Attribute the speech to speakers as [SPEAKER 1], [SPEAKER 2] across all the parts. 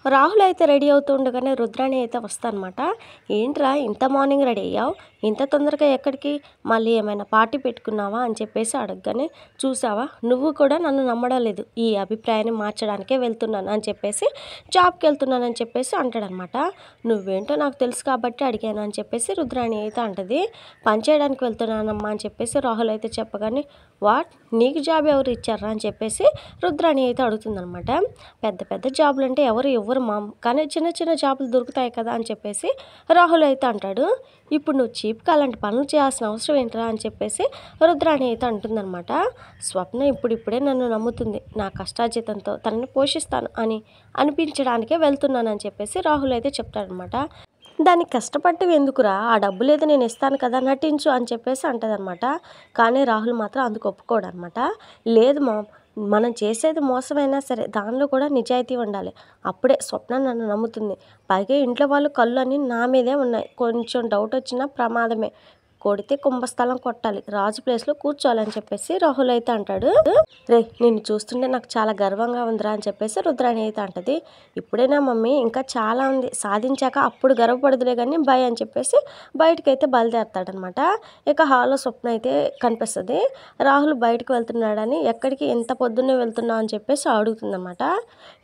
[SPEAKER 1] రాహుల్ అయితే రెడీ అవుతూ ఉండగానే రుద్రాణి అయితే వస్తానమాట. ఏంట్రా ఇంత మార్నింగ్ రెడీ అయ్యావు, ఇంత తొందరగా ఎక్కడికి, మళ్ళీ ఏమైనా పార్టీ పెట్టుకున్నావా అని చెప్పేసి అడగగానే, చూసావా నువ్వు కూడా నన్ను నమ్మడం లేదు, ఈ అభిప్రాయాన్ని మార్చడానికే వెళ్తున్నాను అని చెప్పేసి, జాబ్కి వెళ్తున్నానని చెప్పేసి అంటాడనమాట. నువ్వేంటో నాకు తెలుసు కాబట్టి అడిగాను అని చెప్పేసి రుద్రాణి అయితే అంటది. పని చేయడానికి వెళ్తున్నానమ్మా అని చెప్పేసి రాహుల్ అయితే చెప్పగానే, వాట్, నీకు జాబ్ ఎవరు ఇచ్చారా అని చెప్పేసి రుద్రాణి అయితే అడుగుతుందనమాట. పెద్ద పెద్ద జాబులు అంటే ఎవరు ఇవ్వరు మామ్, కానీ చిన్న చిన్న జాబులు దొరుకుతాయి కదా అని చెప్పేసి రాహుల్ అయితే అంటాడు. ఇప్పుడు నువ్వు చీప్గా అలాంటి పనులు చేయాల్సిన అవసరం ఏంట్రా అని చెప్పేసి రుద్రాణి అయితే అంటుందన్నమాట. స్వప్న ఇప్పుడిప్పుడే నన్ను నమ్ముతుంది, నా కష్టార్జితంతో తనని పోషిస్తాను అని అనిపించడానికే వెళ్తున్నానని చెప్పేసి రాహుల్ అయితే చెప్తాడనమాట. దానికి కష్టపడి ఎందుకురా, ఆ డబ్బు లేదు నేను ఇస్తాను కదా, నటించు అని చెప్పేసి అంటదనమాట. కానీ రాహుల్ మాత్రం అందుకు ఒప్పుకోడనమాట. లేదు మా, మనం చేసేది మోసమైనా సరే దానిలో కూడా నిజాయితీ ఉండాలి, అప్పుడే స్వప్న నన్ను నమ్ముతుంది. పైగా ఇంట్లో వాళ్ళు కళ్ళు అని నా మీదే ఉన్నాయి, కొంచెం డౌట్ వచ్చినా ప్రమాదమే, కొడితే కుంభస్థలం కొట్టాలి, రాజు ప్లేస్లో కూర్చోవాలని చెప్పేసి రాహుల్ అయితే అంటాడు. రే, నిన్ను చూస్తుంటే నాకు చాలా గర్వంగా ఉందిరా అని చెప్పేసి రుద్రాణి అయితే అంటది. ఇప్పుడైనా మమ్మీ, ఇంకా చాలా ఉంది, సాధించాక అప్పుడు గర్వపడదులే కానీ బాయ్ అని చెప్పేసి బయటకైతే బయలుదేరతాడనమాట. ఇక హాల్లో స్వప్న అయితే కనిపిస్తుంది. రాహుల్ బయటకు వెళ్తున్నాడని, ఎక్కడికి ఎంత పొద్దున్నే వెళ్తున్నావు అని చెప్పేసి అడుగుతుందన్నమాట.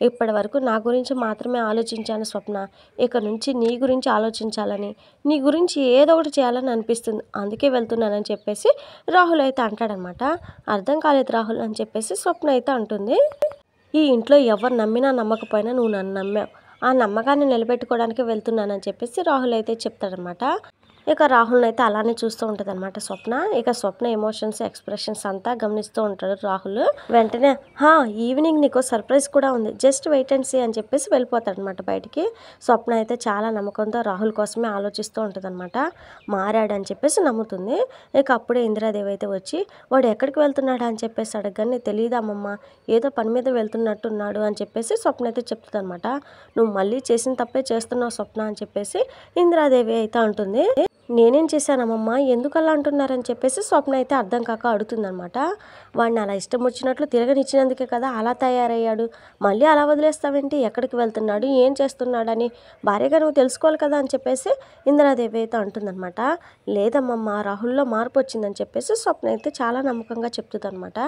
[SPEAKER 1] ఇప్పటి వరకు నా గురించి మాత్రమే ఆలోచించాను స్వప్న, ఇక నుంచి నీ గురించి ఆలోచించాలని, నీ గురించి ఏదో ఒకటి చేయాలని అనిపిస్తుంది, అందుకే వెళ్తున్నానని చెప్పేసి రాహుల్ అయితే అంటాడనమాట. అర్థం కాలేదు రాహుల్ అని చెప్పేసి స్వప్న అయితే అంటుంది. ఈ ఇంట్లో ఎవరు నమ్మినా నమ్మకపోయినా నువ్వు నన్ను నమ్మావు, ఆ నమ్మకాన్ని నిలబెట్టుకోవడానికి వెళ్తున్నానని చెప్పేసి రాహుల్ అయితే చెప్తాడనమాట. ఇక రాహుల్ని అయితే అలానే చూస్తూ ఉంటుంది అనమాట స్వప్న. ఇక స్వప్న ఎమోషన్స్, ఎక్స్ప్రెషన్స్ అంతా గమనిస్తూ ఉంటాడు రాహుల్. వెంటనే, ఈవినింగ్ నీకు సర్ప్రైజ్ కూడా ఉంది, జస్ట్ వెయిట్ అండ్ సీ అని చెప్పేసి వెళ్ళిపోతాడనమాట బయటికి. స్వప్న అయితే చాలా నమ్మకంతో రాహుల్ కోసమే ఆలోచిస్తూ ఉంటుంది అనమాట. మారాడని చెప్పేసి నమ్ముతుంది. ఇక అప్పుడే ఇందిరాదేవి అయితే వచ్చి, వాడు ఎక్కడికి వెళ్తున్నాడా అని చెప్పేసి అడగగానే, తెలియదామమ్మ, ఏదో పని మీద వెళ్తున్నట్టున్నాడు అని చెప్పేసి స్వప్న అయితే చెప్తుంది అనమాట. నువ్వు మళ్ళీ చేసిన తప్పే చేస్తున్నావు స్వప్న అని చెప్పేసి ఇందిరాదేవి అయితే అంటుంది. నేనేం చేశానమ్మమ్మ, ఎందుకు అలా అంటున్నారని చెప్పేసి స్వప్న అయితే అర్థం కాక అడుగుతుందనమాట. వాడిని అలా ఇష్టం వచ్చినట్లు తిరగనిచ్చినందుకే కదా అలా తయారయ్యాడు, మళ్ళీ అలా వదిలేస్తావేంటి, ఎక్కడికి వెళ్తున్నాడు, ఏం చేస్తున్నాడని భార్యగా నువ్వు తెలుసుకోవాలి కదా అని చెప్పేసి ఇందిరాదేవి అయితే అంటుందన్నమాట. లేదమ్మమ్మ, రాహుల్లో మార్పు వచ్చిందని చెప్పేసి స్వప్న అయితే చాలా నమ్మకంగా చెప్తుందనమాట.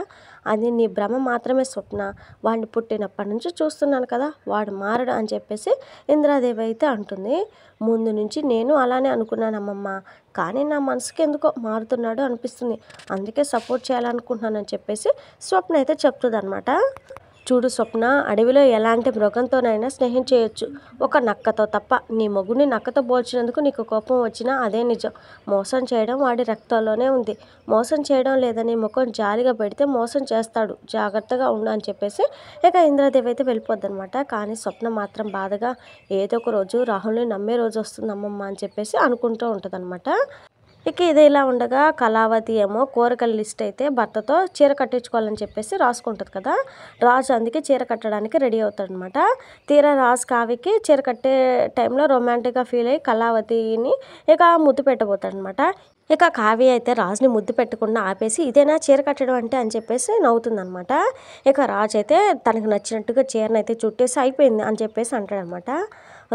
[SPEAKER 1] అది నీ భ్రమ మాత్రమే స్వప్న, వాడిని పుట్టినప్పటి నుంచి చూస్తున్నాను కదా, వాడు మారడు అని చెప్పేసి ఇందిరాదేవి అయితే అంటుంది. ముందు నుంచి నేను అలానే అనుకున్నానమ్మమ్మ, కానీ నా మనసుకి ఎందుకో మారుతున్నాడు అనిపిస్తుంది, అందుకే సపోర్ట్ చేయాలనుకుంటున్నానని చెప్పేసి స్వప్న అయితే చెప్తుంది అనమాట. చూడు స్వప్న, అడవిలో ఎలాంటి మృగంతోనైనా స్నేహం చేయొచ్చు, ఒక నక్కతో తప్ప. నీ మొగుడిని నక్కతో పోల్చినందుకు నీకు కోపం వచ్చినా అదే నిజం, మోసం చేయడం వాడి రక్తంలోనే ఉంది, మోసం చేయడం లేదని ముఖం జాలిగా పెడితే మోసం చేస్తాడు, జాగ్రత్తగా ఉండు అని చెప్పేసి ఇక ఇంద్రాదేవి అయితే వెళ్ళిపోద్ది అనమాట. కానీ స్వప్న మాత్రం బాధగా, ఏదో ఒక రోజు రాహుల్ని నమ్మే రోజు వస్తుంది అమ్మమ్మ అని చెప్పేసి అనుకుంటూ ఉంటుంది అనమాట. ఇక ఇది ఇలా ఉండగా కళావతి ఏమో కోరికల లిస్ట్ అయితే భర్తతో చీర కట్టించుకోవాలని చెప్పేసి రాసుకుంటుంది కదా. రాజు అందుకే చీర కట్టడానికి రెడీ అవుతాడు అనమాట. తీరా రాజు కావ్యకి చీర కట్టే టైంలో రొమాంటిక్గా ఫీల్ అయ్యి కళావతిని ఇక ముద్దు పెట్టబోతాడు అనమాట. ఇక కావ్య అయితే రాజుని ముద్దు పెట్టకుండా ఆపేసి, ఇదేనా చీర కట్టడం అంటే అని చెప్పేసి నవ్వుతుందనమాట. ఇక రాజు అయితే తనకు నచ్చినట్టుగా చీరను అయితే చుట్టేసి అయిపోయింది అని చెప్పేసి అంటాడనమాట.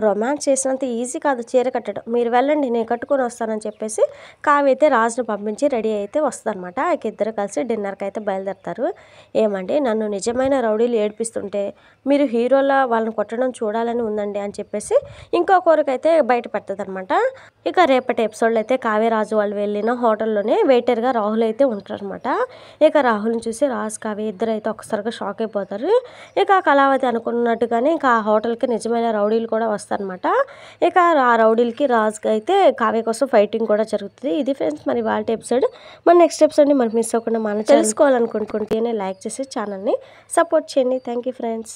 [SPEAKER 1] రొమాన్స్ చేసినంత ఈజీ కాదు చీర కట్టడం, మీరు వెళ్ళండి నేను కట్టుకొని వస్తానని చెప్పేసి కావ్య అయితే రాజును పంపించి రెడీ అయితే వస్తుందన్నమాట. ఇక ఇద్దరు కలిసి డిన్నర్కి అయితే బయలుదేరతారు. ఏమండి, నన్ను నిజమైన రౌడీలు ఏడిపిస్తుంటే మీరు హీరోలా వాళ్ళని కొట్టడం చూడాలని ఉందండి అని చెప్పేసి ఇంకో కోరిక అయితే బయట పెడుతుంది అనమాట. ఇక రేపటి ఎపిసోడ్లో అయితే కావ్యరాజు వాళ్ళు వెళ్ళిన హోటల్లోనే వెయిటర్గా రాహుల్ అయితే ఉంటారనమాట. ఇక రాహుల్ని చూసి రాజు కావ్య ఇద్దరు అయితే ఒకసారిగా షాక్ అయిపోతారు. ఇక కళావతి అనుకున్నట్టుగానే ఇంకా ఆ హోటల్కి నిజమైన రౌడీలు కూడా వస్తారనమాట. ఇక ఆ రౌడీలకి రాజుకి అయితే కావ్య కోసం ఫైటింగ్ కూడా జరుగుతుంది. ఇది ఫ్రెండ్స్ మరి వాళ్ళ ఎపిసోడ్. మన నెక్స్ట్ ఎపిసోడ్ని మనం మిస్ అవ్వకుండా మనం తెలుసుకోవాలనుకుంటుంటేనే లైక్ చేసి ఛానల్ని సపోర్ట్ చేయండి. Thank you friends.